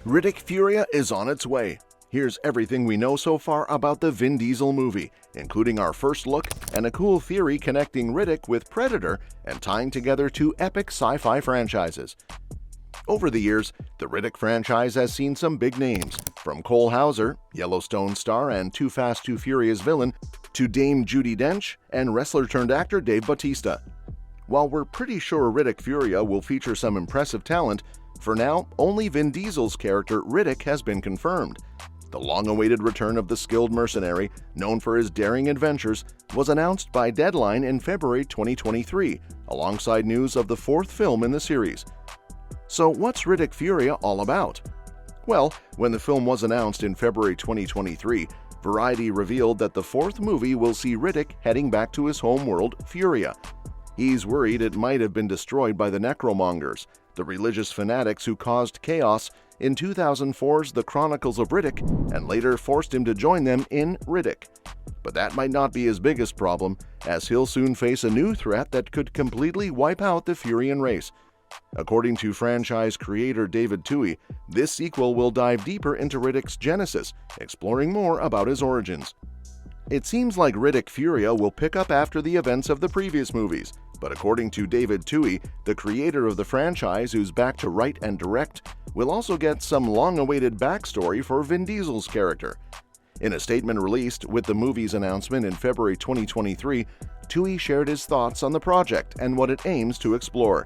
Riddick Furya is on its way. Here's everything we know so far about the Vin Diesel movie, including our first look and a cool theory connecting Riddick with Predator and tying together two epic sci-fi franchises. Over the years, the Riddick franchise has seen some big names, from Cole Hauser, Yellowstone star and Too Fast, Too Furious villain, to Dame Judi Dench and wrestler-turned-actor Dave Bautista. While we're pretty sure Riddick Furya will feature some impressive talent, for now, only Vin Diesel's character Riddick has been confirmed. The long-awaited return of the skilled mercenary, known for his daring adventures, was announced by Deadline in February 2023, alongside news of the fourth film in the series. So what's Riddick Furya all about? Well, when the film was announced in February 2023, Variety revealed that the fourth movie will see Riddick heading back to his home world, Furya. He's worried it might have been destroyed by the necromongers, the religious fanatics who caused chaos in 2004's The Chronicles of Riddick and later forced him to join them in Riddick. But that might not be his biggest problem, as he'll soon face a new threat that could completely wipe out the Furyan race. According to franchise creator David Twohy, this sequel will dive deeper into Riddick's genesis, exploring more about his origins. It seems like Riddick Furya will pick up after the events of the previous movies, but according to David Twohy, the creator of the franchise who's back to write and direct, will also get some long-awaited backstory for Vin Diesel's character. In a statement released with the movie's announcement in February 2023, Twohy shared his thoughts on the project and what it aims to explore.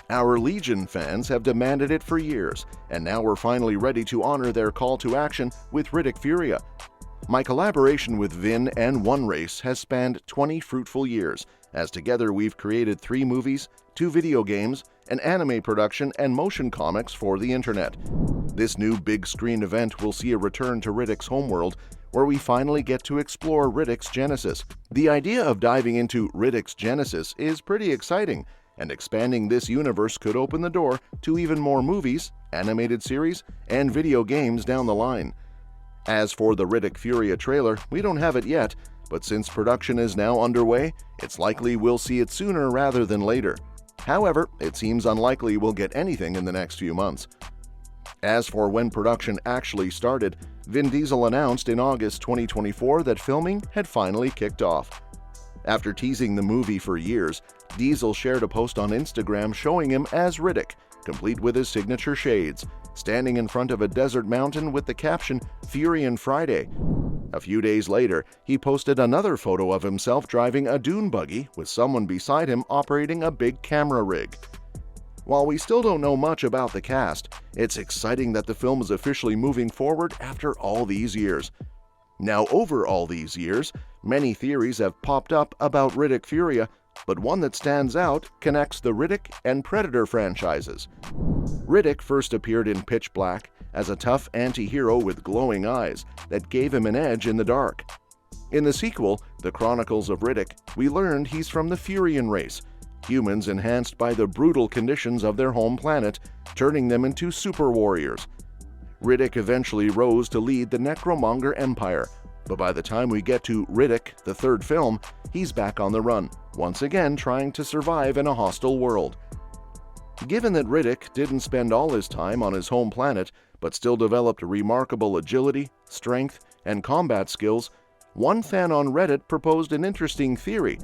"Our Legion fans have demanded it for years, and now we're finally ready to honor their call to action with Riddick Furya. My collaboration with Vin and One Race has spanned 20 fruitful years, as together we've created 3 movies, 2 video games, an anime production, and motion comics for the internet. This new big-screen event will see a return to Riddick's homeworld, where we finally get to explore Riddick's genesis. The idea of diving into Riddick's genesis is pretty exciting, and expanding this universe could open the door to even more movies, animated series, and video games down the line. As for the Riddick Furya trailer, we don't have it yet, but since production is now underway, it's likely we'll see it sooner rather than later. However, it seems unlikely we'll get anything in the next few months. As for when production actually started, Vin Diesel announced in August 2024 that filming had finally kicked off. After teasing the movie for years, Diesel shared a post on Instagram showing him as Riddick, complete with his signature shades, standing in front of a desert mountain with the caption, "Furyan Friday." A few days later, he posted another photo of himself driving a dune buggy with someone beside him operating a big camera rig. While we still don't know much about the cast, it's exciting that the film is officially moving forward after all these years. Now, over all these years, many theories have popped up about Riddick Furya, but one that stands out connects the Riddick and Predator franchises. Riddick first appeared in Pitch Black as a tough anti-hero with glowing eyes that gave him an edge in the dark. In the sequel, The Chronicles of Riddick, we learned he's from the Furyan race, humans enhanced by the brutal conditions of their home planet, turning them into super warriors. Riddick eventually rose to lead the Necromonger Empire, but by the time we get to Riddick, the third film, he's back on the run, once again trying to survive in a hostile world. Given that Riddick didn't spend all his time on his home planet, but still developed remarkable agility, strength, and combat skills, one fan on Reddit proposed an interesting theory.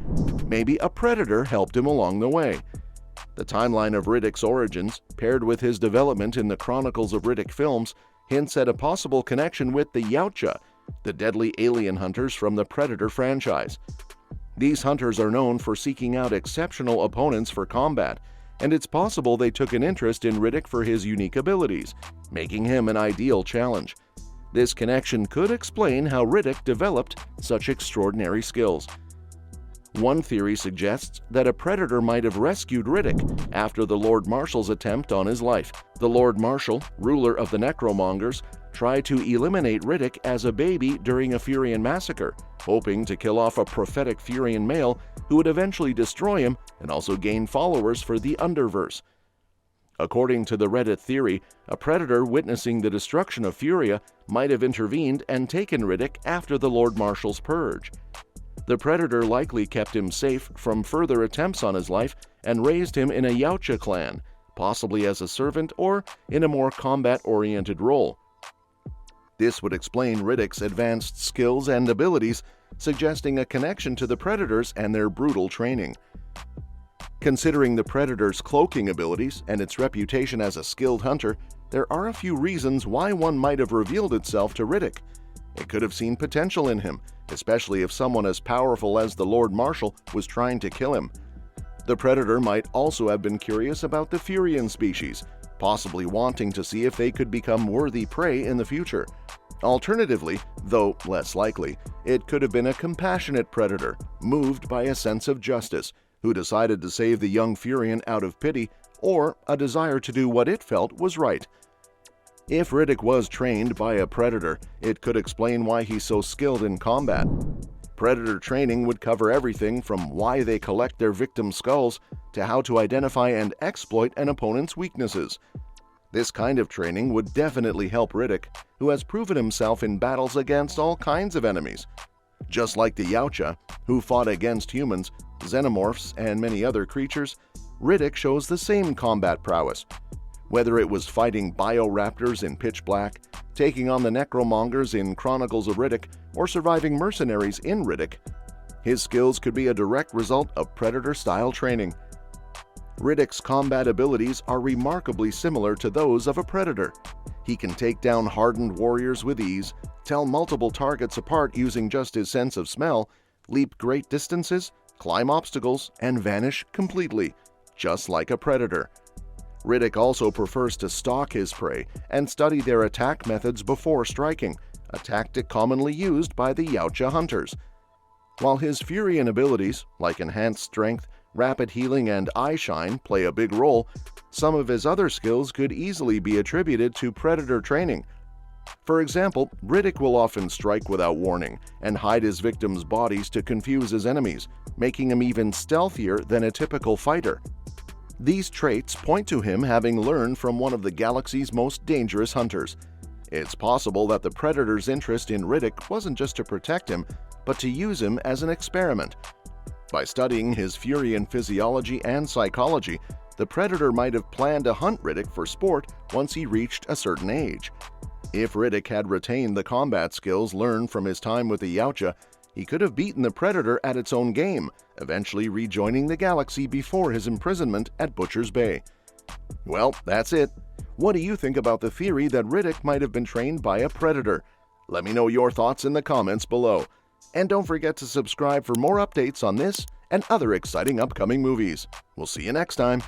Maybe a predator helped him along the way. The timeline of Riddick's origins, paired with his development in the Chronicles of Riddick films, hints at a possible connection with the Yautja, the deadly alien hunters from the Predator franchise. These hunters are known for seeking out exceptional opponents for combat, and it's possible they took an interest in Riddick for his unique abilities, making him an ideal challenge. This connection could explain how Riddick developed such extraordinary skills. One theory suggests that a predator might have rescued Riddick after the Lord Marshal's attempt on his life. The Lord Marshal, ruler of the Necromongers, tried to eliminate Riddick as a baby during a Furyan massacre, hoping to kill off a prophetic Furyan male who would eventually destroy him and also gain followers for the Underverse. According to the Reddit theory, a predator witnessing the destruction of Furya might have intervened and taken Riddick after the Lord Marshal's purge. The predator likely kept him safe from further attempts on his life and raised him in a Yautja clan, possibly as a servant or in a more combat-oriented role. This would explain Riddick's advanced skills and abilities, suggesting a connection to the Predators and their brutal training. Considering the Predator's cloaking abilities and its reputation as a skilled hunter, there are a few reasons why one might have revealed itself to Riddick. It could have seen potential in him, especially if someone as powerful as the Lord Marshal was trying to kill him. The Predator might also have been curious about the Furyan species, possibly wanting to see if they could become worthy prey in the future. Alternatively, though less likely, it could have been a compassionate Predator, moved by a sense of justice, who decided to save the young Furyan out of pity or a desire to do what it felt was right. If Riddick was trained by a Predator, it could explain why he's so skilled in combat. Predator training would cover everything from why they collect their victims' skulls to how to identify and exploit an opponent's weaknesses. This kind of training would definitely help Riddick, who has proven himself in battles against all kinds of enemies. Just like the Yautja, who fought against humans, xenomorphs, and many other creatures, Riddick shows the same combat prowess. Whether it was fighting bioraptors in pitch black, taking on the necromongers in Chronicles of Riddick, or surviving mercenaries in Riddick, his skills could be a direct result of Predator-style training. Riddick's combat abilities are remarkably similar to those of a Predator. He can take down hardened warriors with ease, tell multiple targets apart using just his sense of smell, leap great distances, climb obstacles, and vanish completely, just like a Predator. Riddick also prefers to stalk his prey and study their attack methods before striking, a tactic commonly used by the Yautja hunters. While his Furyan abilities, like enhanced strength, rapid healing, and eye shine, play a big role, some of his other skills could easily be attributed to Predator training. For example, Riddick will often strike without warning and hide his victims' bodies to confuse his enemies, making him even stealthier than a typical fighter. These traits point to him having learned from one of the galaxy's most dangerous hunters. It's possible that the Predator's interest in Riddick wasn't just to protect him, but to use him as an experiment. By studying his Furyan physiology and psychology, the Predator might have planned to hunt Riddick for sport once he reached a certain age. If Riddick had retained the combat skills learned from his time with the Yautja, he could have beaten the Predator at its own game, eventually rejoining the galaxy before his imprisonment at Butcher's Bay. Well, that's it. What do you think about the theory that Riddick might have been trained by a Predator? Let me know your thoughts in the comments below. And don't forget to subscribe for more updates on this and other exciting upcoming movies. We'll see you next time.